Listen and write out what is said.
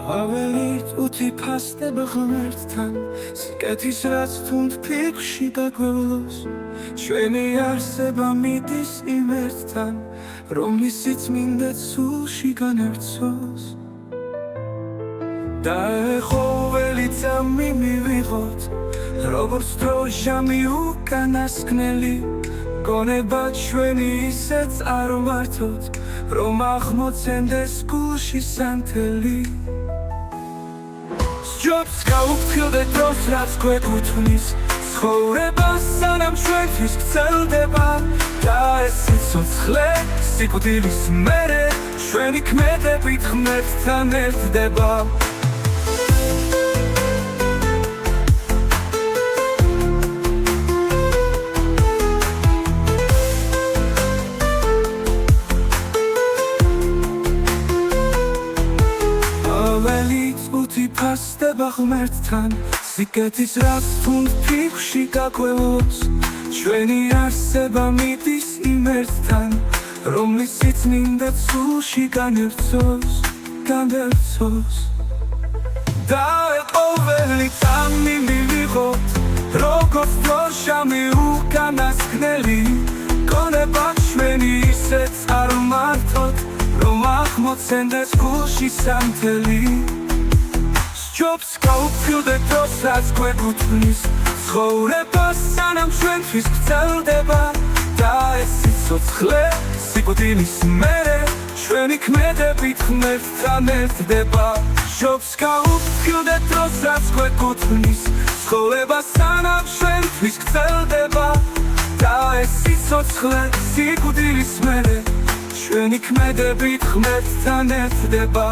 Avelით უთიფასდება ღმერთთან სიკეთის რაც თუნდ ფიქრში გაგვევლოს ჩვენი არსება მიდის იმ ერთთან რომლისიც მინდაც სულში განერწოს და ეხოველი წამი მივიღოთ როგორც დროჟამი უკანასკნელი გონება ჩვენი ისეც არ ვართოთ რომ აღმოცენდეს გულში სანთელი სჯობს გაუფრთხილდეთ დროს რაც გვეკუთვნის ცხოვრება სანამ ჩვენთვის გრძელდება და ეს სიცოცხლე სიკვდილის მერე ჩვენი ქმედებით ღმერთთან ერთდება უთიფასდება ღმერთთან სიკეთის რაც თუნდ ფიქრში გაგვევლოს ჩვენი არსება მიდის იმ ერთთან რომლისიც მინდაც სულში განერწოს და ეხოველი წამი მივიღოთ როგორც დროჟამი უკანასკნელი გონება ჩვენი ისეც არ ვმართოთ რომ აღმოცენდეს გულში სანთელი სჯობს გაუფრთხილდეთ დროს რაც გვეკუთვნის ცხოვრება სანამ ჩვენთვის გრძელდება და ეს სიცოცხლე სიკვდილის მერე ჩვენი ქმედებით ღმერთთან ერთდება სჯობს გაუფრთხილდეთ დროს რაც გვეკუთვნის ცხოვრება სანამ ჩვენთვის გრძელდება და ეს სიცოცხლე სიკვდილის მერე ჩვენი ქმედებით ღმერთთან ერთდება